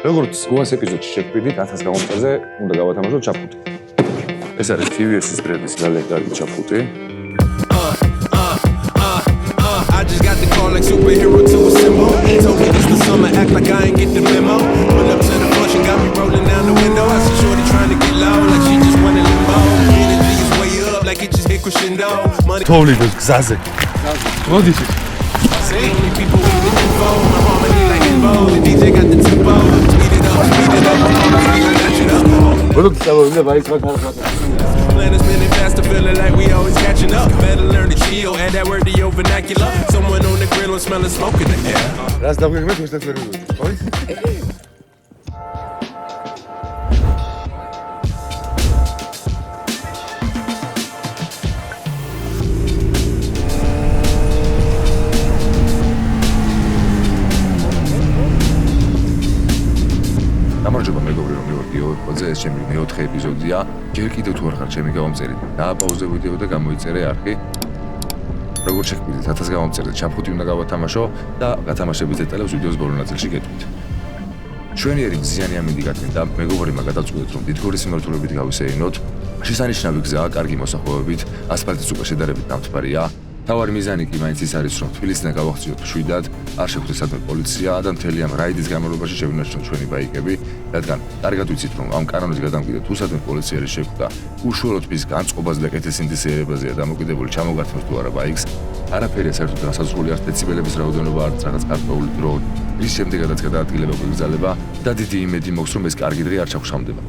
როგორც გუას ეპიზოდში შეგვიდით 1000 გამომწერზე უნდა გავათამაშოთ ჩაფუტი. ეს არის TVS-ის ბრენდის ძალიან კარგი ჩაფუტი. I just got the call like superhero to a symbol. Told me it's the summer, act like I ain't get the memo. Pull up to the function, got me rolling down the window. I see shorty trying to get low, like she just won a limbo. Energy is way up, like it just hit crescendo. Money. თოვლიდეს გზაზე. მოდი. See, people with the info, my harmony like info. The DJ got the tempo. Speed it up, speed it up. Match it up. ბოლოს წავიდა ბაიქს მაგარად. Plan is spinning faster, feeling like we always catching up. Better learn to chill, add that word to your vernacular. Someone on the grill and smelling smoke in the air. რას დავგეგმეთ უბრალოდ ვერ მივიდი. ხო? გამარჯობა მეგობრი, რომ მივედი ოპოზე, ეს ჩემი მეოთხე ეპიზოდია. ჯერ კიდევ თუ არ ხარ ჩემი გამომწერი, დააპაუზე ვიდეო და გამოიწერე არხი. როგორც შეგვიძლია 1000 გამომწერზე ჩაფუტი უნდა გავათამაშო და გათამაშების დეტალებს ვიდეოს ბოლო ნაწილში გეტყვით. ჩვენიერი მზიანი ამინდი გათმიდა, მეგობრებმა გადავწყვეტეთ, რომ დიდგორის მიმართულებით გავისეინოთ. შესანიშნავი გზაა, კარგი მოსახვევებით, ასფალტიც უკვე შედარებით დამთბარია. თავარი მიზანი კი მაინც ის არის, რომ თბილისიდან გავახციოთ მშვიდად, არ შეხვდეთ სადმე პოლიცია და მთელი ამ რაიდის განმავლობაში შევინარჩუნოთ ჩვენი ბაიკები, რადგან კარგად ვიცით, რომ ამ კანონის გადამკიდე თუ სადმე პოლიცია არის შეხვდა, უშუალოდ მის განწყობაზე და კეთილსინდისიერებაზეა დამოკიდებული ჩამოგართმევს თუ არა ბაიკს. არაფერია საერთოდ განსაზღვრული არც დეციბელების რაოდენობა, არც რაღაც გარკვეული დრო. რის შემდეგაც გადაადგილება გვიგზავნება და დიდი იმედი მაქვს, რომ ეს კარგი დღე არ ჩაგვშამდება.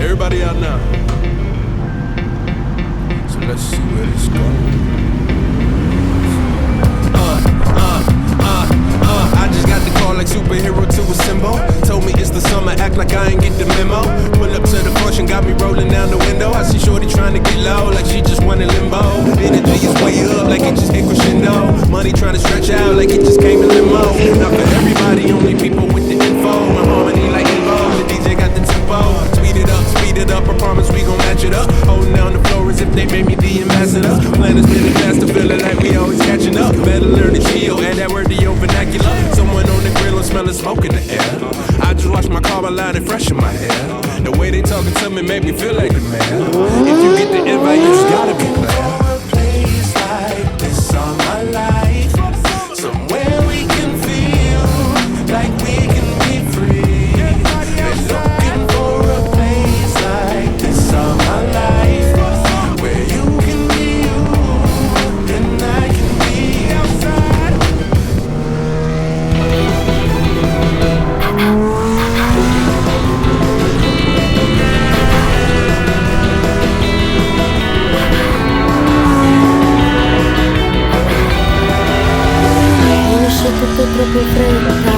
Everybody out now. So let's see where this goes. I just got the call like superhero to a symbol. Told me it's the summer, act like I ain't get the memo. Pull up to the function, got me rolling down the window. I see shorty trying to get low, like she just won a limbo. Energy is way up, like it just hit crescendo. Money trying to stretch out, like it just came in limo. Not for everybody, only people with the info. My harmony like info, the DJ got the tempo. Speed it up, I promise we gon' match it up. Holding down the floor as if they made me the ambassador. Plan is spinning faster, feeling like we always catching up. Better learn to chill, add that word to your vernacular. Someone on the grill and smelling smoke in the air. I just watch my car line and fresh in my hair. The way they talking to me make me feel like the man. If you get the invite, you just gotta be glad. For a place like this all my life, somewhere we can feel like we can be free. Been looking for a place like this all my life, where you can be you and I can be outside. Tutto troppo in fretta,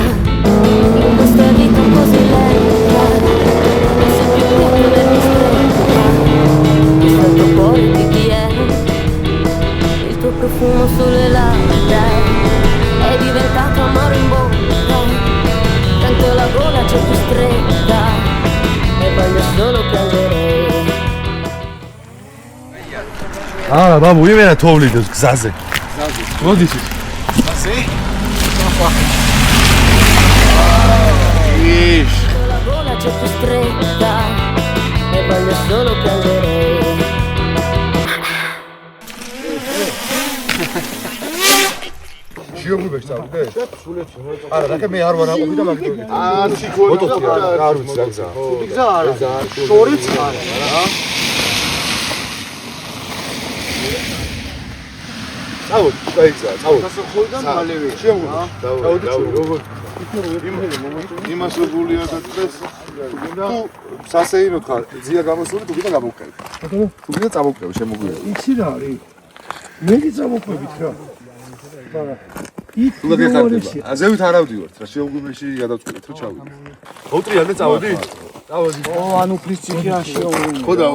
in questa vita un po' si lenta, non so più dove mi stretta, il tuo cuore di chi è, il tuo profumo sulle labbra, è diventato amaro in bocca, tanto la gola c'è più stretta, e voglio solo piangere. ბაბუ იმენა თოვლიდეს გზაზე. მოდი. See? La gola c'è più stretta e voglio solo piangere. შიოგვიბეშ წავიდე? არა, რა მე არ ვარ აყოფი და მაგდონი. მოტოცი არ ვიცი რა გზაა. გზა არა. შორიც არა რა. წავოდი, გაიგზა, წავოდი. გასახოიდან მალევე. შიოგვიბეშ. წავოდი, როგორ იმას ვგულია და დღეს თუ სასეინოთ ხარ, ძია გამოსული თუ გინდა გამოვკრები. თუ გინდა წამოვკრები, შემოგვია. იცი რა არის? მე კი წამოყვებით რა. მაგრამ იქ თუ გეხარდება. აზევით არ ავდივართ რა, შეუგვიმეში გადავწყვეტეთ რომ ჩავიდე. მოუტრიალე წავედი? წავედი. ანუ ფლისციხე აშეო. ხო და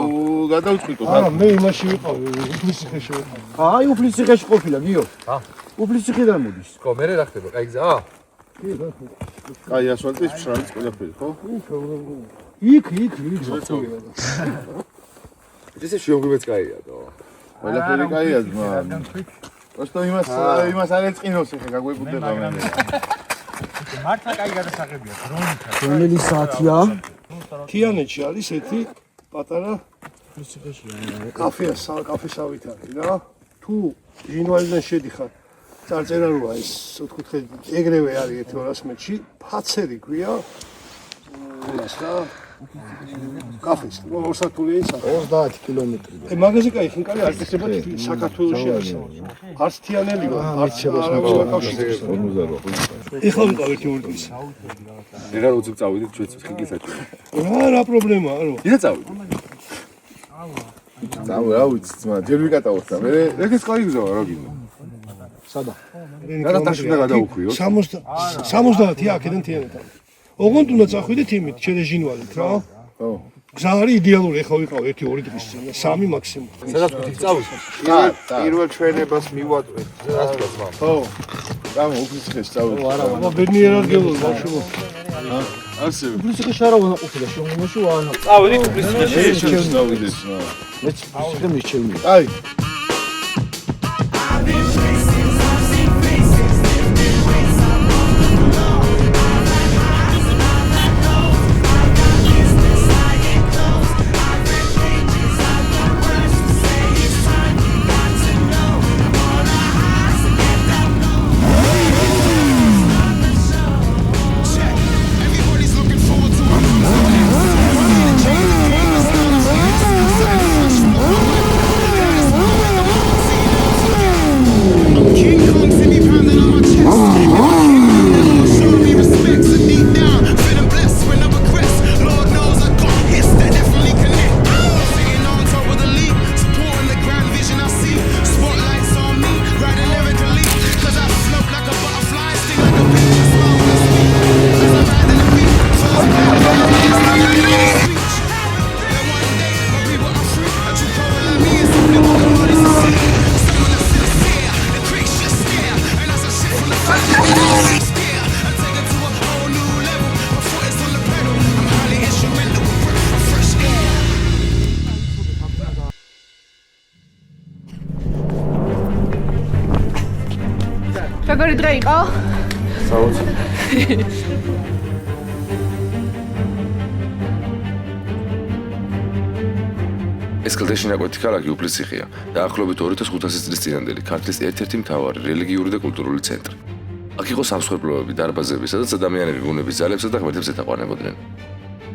გადავწყვიტო. არა, მე იმაში ვიყავი, უფლისციხეში ვიყავი. აი, უფლისციხეში ყოფილა, გიო. უფლისციხედან მოდის. ხო, მე რა ხდება? კაი გზაა? კაი ასფალტის მშრალი ყველაფერი, ხო? იქ ესე შეუგებიც კაია თო. ყველაფერი კაია ძმა. просто იმას არ ეწყინოს ხე გაგვეკუდება მე. მართლა კაი გადასაღებია დრონით. რომელი საათია? თიანეთში არის ერთი პატარა კაფესავით არის რა. თუ ჟინვალიდან შედიხარ წარწერა როა ეს ოთხკუთხე ეგრევე არის 1200 ფაცერი ქვია. ეს რა კაფეს ორსართულიანი სახე 30 კილომეტრი. მაგაზე კაი ხინკალი არ წესება საქართველოში არის. არც თიანელი არც კავშირი. ეხლა ვიყავ ერთი ორი დღის. ერა უცებ წავიდეთ ჩვენც ხიკი საჭირო. რა პრობლემაა რო. იდა წავიდეთ. რა ვიცი ძმა, ჯერ ვიკატავოთ და მე ეგეც კაი გზაა რა გინდა. სადა? რა დაშინა გადაუქვიო? 70 აქედან თიანეთთან. ოღონდ უნდა წახვიდეთ იმით, ჩერეჟინვალით რა. ხო. გზა არის იდეალური, ეხლა ვიყავ 1-2 დღის წინ, 3 მაქსიმუმ. სადაც გითი წავიდეთ. პირველ ჩვენებას მივატვეთ. ხო. გამო უფლისხეში წავიდეთ. აბა ბედნიერად გელოს ბავშვო. ასე. უფლისხეში არა ვანაყოფილა, შემომაში ვანაყოფ. წავიდეთ უფლისხეში. წავიდეთ. მეც უფლისხე მიჩევნია. აი. როგორი დღე იყო? საოცარ. ეს კლდეშინაკვეთი ქალაქი უფლისციხეა. დაახლოებით 2500 წლის წინანდელი ქართლის ერთ-ერთი მთავარი რელიგიური და კულტურული ცენტრი. აქ იყო სამსხვერპლოები, დარბაზები, სადაც ადამიანები ბუნების ძალებსა და ღმერთებს ეთაყვანებოდნენ.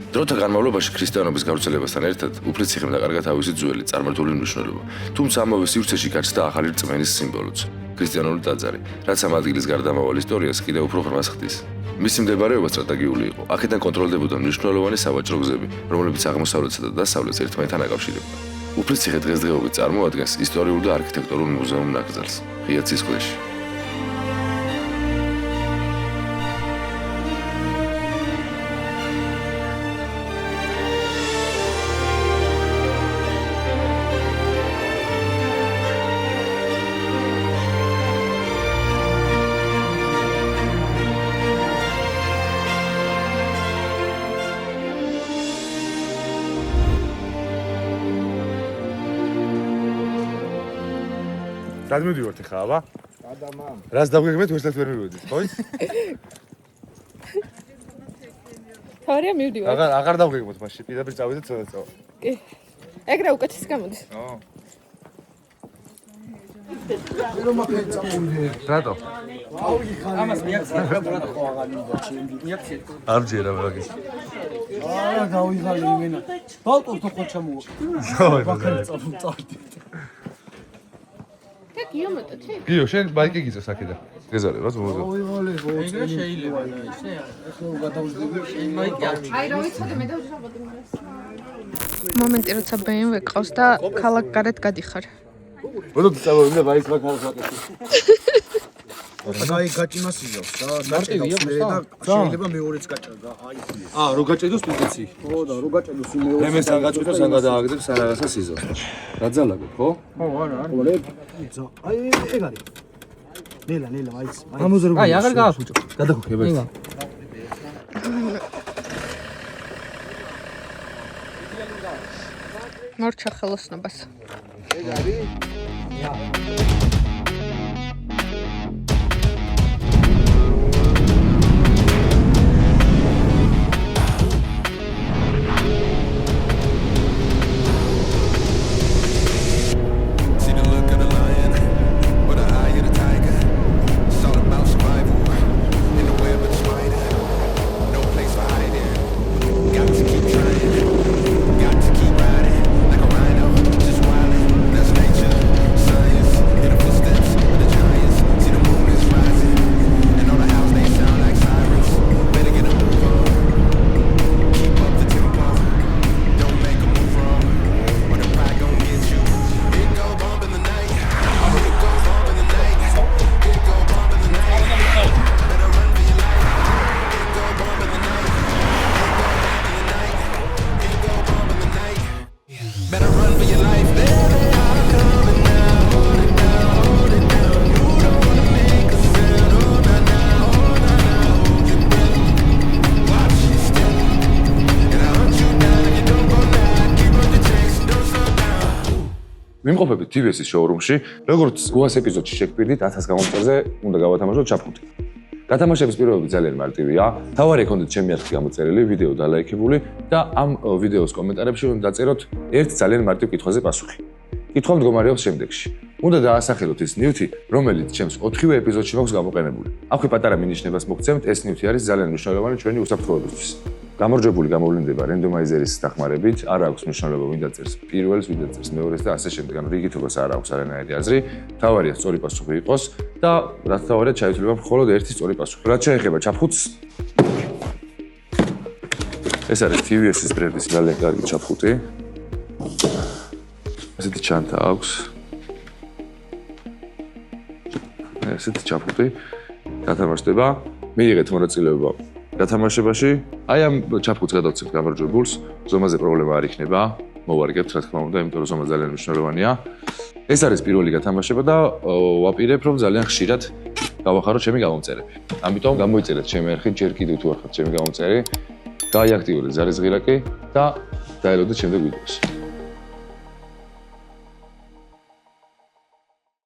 დროთა განმავლობაში ქრისტიანობის გავრცელებასთან ერთად უფლისციხემ დაკარგა თავისი ძველი წარმართული მნიშვნელობა. თუმცა ამავე სივრცეში გაჩნდა ახალი რწმენის სიმბოლოც. ქრისტიანული ტაძარი, რაც ამ ადგილის გარდამავალ ისტორიას კიდევ უფრო ღრმას ხდის. მისი მდებარეობა სტრატეგიული იყო. აქედან კონტროლდებოდა მნიშვნელოვანი სავაჭრო გზები, რომლებიც აღმოსავლეთსა და დასავლეთს ერთმანეთთან აკავშირებდა. უფლისციხე დღესდღეობით წარმოადგენს ისტორიულ და არქიტექტურულ მუზეუმ ნაკრძალს, ღია ცის ქვეშ. რად მივდივართ ახლა, აბა? გადამამ. რას დაგვიგებთ, ვერცად ვერ მივედით, ხო? თორია მივდივარ. აღარ დაგვიგებთ, მაშინ პირდაპირ წავიდეთ სადაც. კი. ეგრე უკეთეს გამოდის. რატო? ამას მიაქცია რა ხო აღარ მინდა ჩემი. მიაქცია. არ ჯერა მაგის. არა გავიღალი იმენა. ბალტონს თქო ჩამოვა. ბაქანი წავწავდი. გიო მეტი? გიო, შენ ბაიკი გიწევს აქედან. გეზარება ზმოზე. გავიღალი ხო. ეგრე შეიძლება ისე. ახლა გადავждები. ბაიკი არ აი რა ვიცოდი მე დავჟავდი მას. მომენტი როცა BMW ყავს და ქალაქ გარეთ გადიხარ. როდი წავიდა ბაის ბაქარს ვაკეთე. აი გაჭიმას იზავს და გაჭედავს მე და შეიძლება მეორეც გაჭედა აი რო გაჭედოს პოზიცი. ხო და რო გაჭედოს მეორე მე მესთან გაჭედოს ან გადააგდებს ან რაღაცას იზავს. რა ძალაგებ, ხო? ხო არა არა აი ეგ არის ნელა, მაიც. ამოზრებული. აი, აღარ გააფუჭო. გადაგოხება. ნინო. მორჩა ხელოსნობას. See the look of the lion, or the eye of the tiger. It's all about survival in the web of the spider. No place for hiding. Got to keep trying. Got to keep riding like a rhino, just wildin'. That's nature, science. In the footsteps of the giants. See the moon is rising, and all the houses they sound like sirens. Better get a move on. Keep up the tempo. Don't make a move wrong, or the pride gon' get you. It go bump in the night. It go bump in the night. It go bump in the night. Better run for your life. It go bump in the night. It go bump in the night. Better run for your life. There they are coming now. Hold it down, hold it down. You don't wanna make a sound. Hold on now, hold on now. Hold your breath. Watch your step. And I'll hunt you down if you don't go now. Keep on your chase, don't slow down. ვიმყოფებით TVS-ის შოურუმში, როგორც გუას ეპიზოდში შეგვირდით 1000 გამომწერზე უნდა გავათამაშოთ ჩაფხუტი. გათამაშების პირობები ძალიან მარტივია. თავარი გქონდეთ ჩემი არხი გამოწერილი, ვიდეო დალაიქებული და ამ ვიდეოს კომენტარებში უნდა დაწეროთ ერთ ძალიან მარტივ კითხვაზე პასუხი. კითხვა მდგომარეობს შემდეგში. უნდა დაასახელოთ ის ნივთი, რომელიც ჩემს 4-ვე ეპიზოდში მაქვს გამოყენებული. აქვე პატარა მინიშნებას მოგცემთ, ეს ნივთი არის ძალიან მნიშვნელოვანი ჩვენი უსაფრთხოებისთვის. გამარჯვებული გამოვლინდება რენდომაიზერის დახმარებით, არ აქვს მნიშვნელობა ვინ დაწერს პირველს, ვინ დაწერს მეორეს და ასე შემდეგ. ანუ რიგითობას არ აქვს არანაირი აზრი. თავარია სწორი პასუხი იყოს და რაც თავარია ჩაითვლება მხოლოდ ერთი სწორი პასუხი. რაც შეეხება ჩაფხუტს, ეს არის TVS-ის ბრენდის ძალიან კარგი ჩაფხუტი. ესეთი ჩანთა აქვს. ესეთი ჩაფხუტი გათამაშდება, მიიღეთ მონაწილეობა გათამაშებაში. აი ამ ჩაფხუტს გადავცემთ გამარჯვებულს, ზომაზე პრობლემა არ იქნება, მოვარგებთ რა თქმა უნდა, იმიტომ რომ ზომა ძალიან მნიშვნელოვანია. ეს არის პირველი გათამაშება და ვაპირებ რომ ძალიან ხშირად გავახაროთ ჩემი გამომწერები. ამიტომ გამოიწერეთ ჩემი არხით, ჯერ კიდევ თუ არ ხართ ჩემი გამომწერი, გაიაქტიურეთ ზარისღირაკი და დაელოდეთ შემდეგ ვიდეოს.